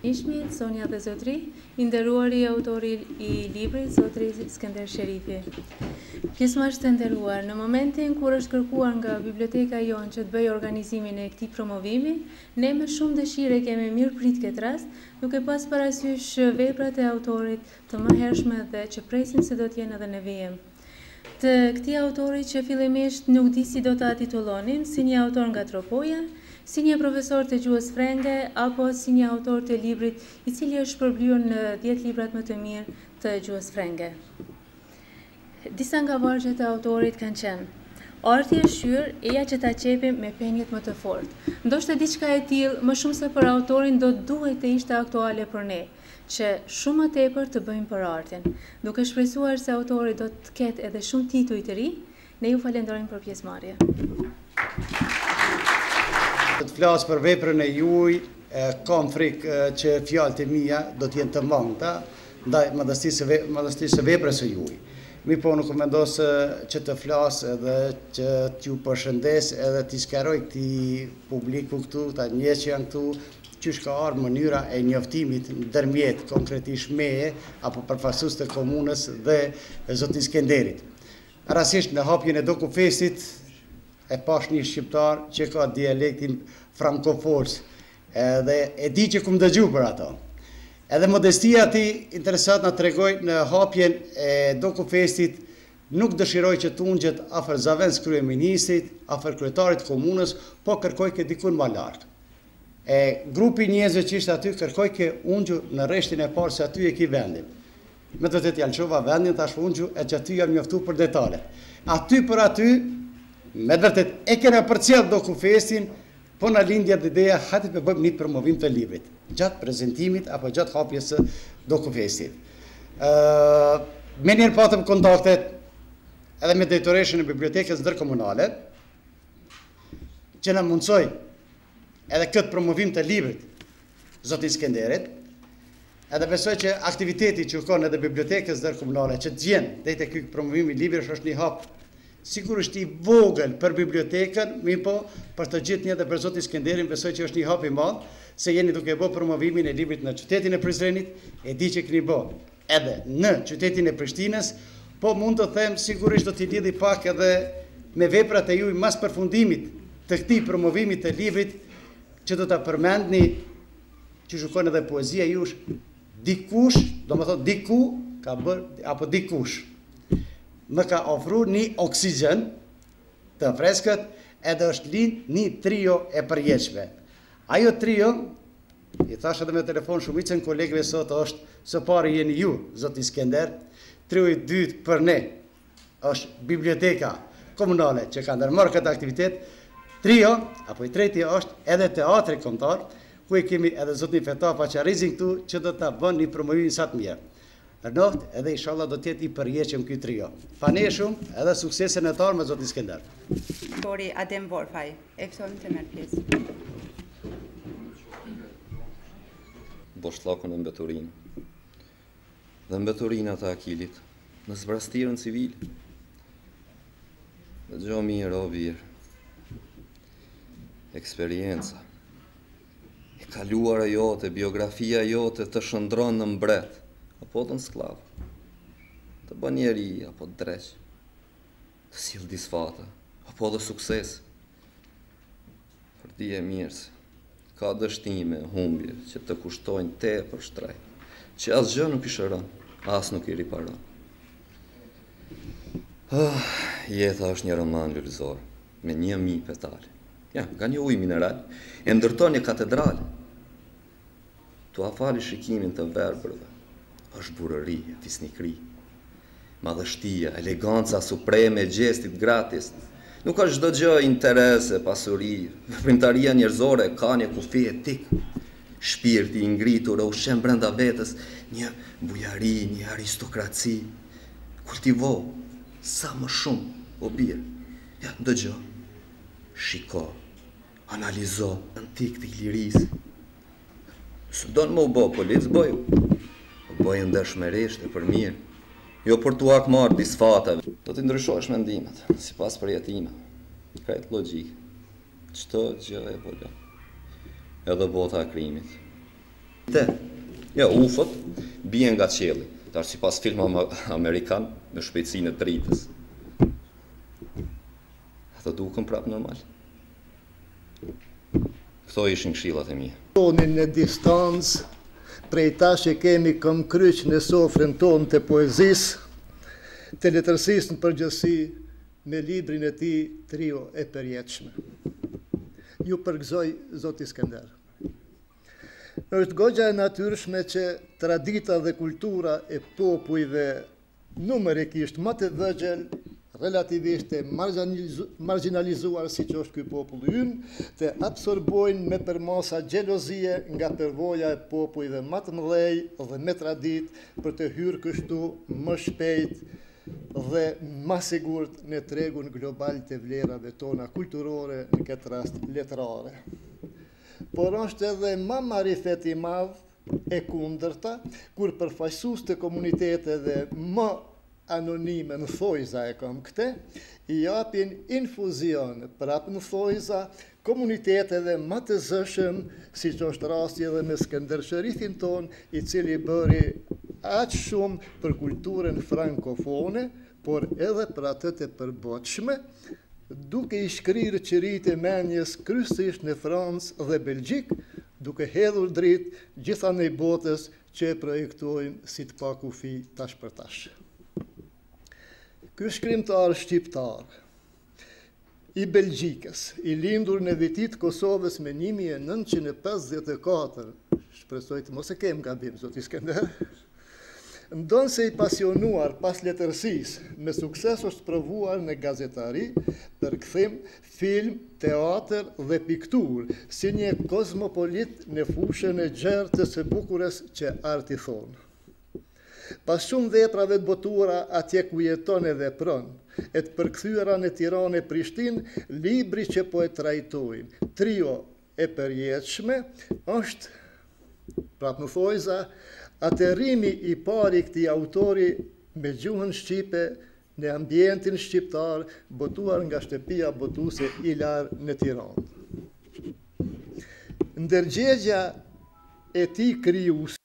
Ishmit, Sonja dhe Zotri, i nderuari autori i librit, Zotri Skënder Sherifi. Pjesëmarrës të nderuar, në momentin kur është kërkuar nga biblioteka jonë që të bëjë organizimin e këtij promovimi, ne me shumë dëshire kemi mirëprit këtë rast, duke pas parasysh veprat e autorit të mëhershme dhe që presin se do të jenë edhe në vijim. Të këtij autori që fillimisht nuk di si do ta titullonin, si një autor nga Tropoja, si një profesor të gjuhës frenge, apo si një autor të librit i cili është shpërblyer në 10 librat më të mirë të gjuhës frenge. Disa nga vargjet e autorit kanë qenë: arti e shyrë, eja që ta qepim me penjet më të fortë. Ndoshta diçka e tillë, më shumë se për autorin, do duhet të ishte aktuale për ne, që shumë më tepër të bëjmë për artin. Duke shpresuar se autori do të ketë edhe shumë tituj të ri, ne ju falenderojmë për pjesëmarrje. Të flasë për veprën e juaj, kam frikë që fjalët e mia do të jenë të mangëta ndaj madhështisë veprës së juaj. Mi po nuk vendos që të flasë edhe që t'ju përshëndes edhe t'i sqaroj këtij publiku këtu, ta njerëz që janë këtu, qysh ka ardhur mënyra e njoftimit ndërmjet konkretisht meje apo përfaqësues të komunës dhe zotit Skenderit. Rastisht në hapjen e Dokufestit e pash një shqiptar që ka dialektin frankofors dhe e di që kum dëgju për ato. Edhe modestia ti interesat na tregoj në hapjen e Dokufestit nuk dëshiroj që të ungjet afër zavendës kryeministrit, afër kryetarit komunës, po kërkoj ke dikun më lart. Grupi njerëzve që ishte aty kërkoj ke ungju në rreshtin e parë se aty e ki vendin. Me të vërtetë jalçova vendin, tash ungju e që aty jam njoftu për detalet. Aty për aty, me të vërtetë e kena përcjell Dokufestin, po na lindja dhe ideja hajde të bëjmë një promovim të librit, gjatë prezentimit apo gjatë hapjes së Dokufestit. Me njerë patëm kontaktet edhe me drejtoreshën e bibliotekës ndërkomunale, që na mundsoi edhe këtë promovim të librit zotit Skenderit, edhe besoj që aktiviteti që ka edhe bibliotekës ndërkomunale që të vjen deri te ky promovim i librit është një hap sigurisht i vogël për bibliotekën, po për të gjithë një dhe për zotin Skenderin besoj që është një hap i madh, se jeni duke bë promovimin e librit në qytetin e Prizrenit, e di që keni bë edhe në qytetin e Prishtinës, po mund të them sigurisht do t'i lidhi pak edhe me veprat e juaj mas përfundimit të këtij promovimi të librit, që do ta përmendni që shkon edhe poezia jush, dikush, do më thotë diku ka bërë apo dikush më ka ofruar një oksigjen të freskët edhe është lind një trio e përjetshme. Ajo trio, i thash edhe me telefon shumicën kolegëve sot, është së pari jeni ju, zoti Skender, trio i dytë për ne është biblioteka komunale që ka ndërmarrë këtë aktivitet, trio, apo i treti është edhe teatri kombëtar, ku e kemi edhe zotin Feta Paçarizin këtu që do ta bën një promovim sa të mirë. Rënoft edhe inshallah do të jetë i përjetshëm ky trio. Faneshum edhe suksese në të ardhmen me zotin Skender. Autori Adem Vorfaj, e ftoj të merr pjesë. Boshllakun e mbeturinë. Dhe mbeturinë të Akilit në zbrastirën civile. Dëgjoj mirë o birë. Eksperienca. E kaluara jote, biografia jote të shndron në mbret, apo të në sklav, të bën njeri, apo të dreq, të sill disfata, apo dhe sukses. Për di e mirë se ka dështime, humbje, që të kushtojnë te për shtrejt, që asë gjë nuk i shëron, asë nuk i riparon. Jeta është një roman lulëzor, me 1000 petale. Ja, nga një ujë mineral, e ndërton një katedral. Tu afali shikimin të verbërve, është burëria, fisnikri, madhështia, eleganca supreme, gjestit gratis. Nuk është çdo gjë interese, pasuri, veprimtaria njerëzore ka një kufi etik. Shpirti i ngritur e ushqen brenda vetes një bujari, një aristokraci. Kultivo sa më shumë, o birë. Ja, dëgjo, shiko, analizo antik të lirisë. Së donë më u bo polic, boju. O bojë ndërshmerisht e për mirë. Jo për tu akmarë disfatave. Do t'i ndryshosh mendimet, si pas përjetimet. Krejt logjik. Çdo gjë e volon. Edhe bota e krimit. Ja, ufot bien nga qielli, tash sipas filmave amerikan në shpejtësinë e dritës. Ato duken prapë normal. Këto ishin këshillat e mia. Tonin në distancë prej tash që kemi këm kryq në sofrën tonë të poezisë, të letërsisë në përgjithësi me librin e tij Trio e përjetshme. Ju përgëzoj Zoti Skënder. Është goxha e natyrshme që tradita dhe kultura e popujve numerikisht më të vëgjël, relativisht e marginalizuar si që është ky populli ynë, të absorbojnë me përmasa xhelozie nga përvoja e popujve më të mëdhej dhe me tradit për të hyrë kështu më shpejt dhe më sigurt në tregun global të vlerave tona kulturore, në këtë rast letrare. Por është edhe më marifet i madh e kundërta, kur përfaqësues të komuniteteve më anonime në thojza e kam këte, i japin infuzion prapë në thojza komuniteteve më të zëshëm, si që është rasti edhe me Skënder Sherifin ton, i cili bëri aq shumë për kulturën frankofone, por edhe për atë të përbotshme, duke i shkrirë qërit e menjes kryesisht në Francë dhe Belgjik, duke hedhur dritë gjitha në botës që e projektojmë si të pakufi tash për tash. Ky shkrimtar shqiptar i Belgjikës, i lindur në vitit Kosovës me 1954, shpresoj të mos e kem gabim, Zoti Skënder, ndonë se i pasionuar pas letërsisë, me sukses është provuar në gazetari, përkthim, film, teatr dhe piktur, si një kozmopolit në fushën e gjerë të së bukurës që arti thonë. Pas shumë veprave të botuara atje ku jeton edhe pron, e të përkthyera në Tiranë e Prishtinë, libri që po e trajtojmë, Trio e përjetshme, është, prapë në thojza, atërrimi i pari këtij autori me gjuhën shqipe në ambientin shqiptar, botuar nga shtëpia botuese Ilar në Tiranë. Ndërgjegja e tij krijuese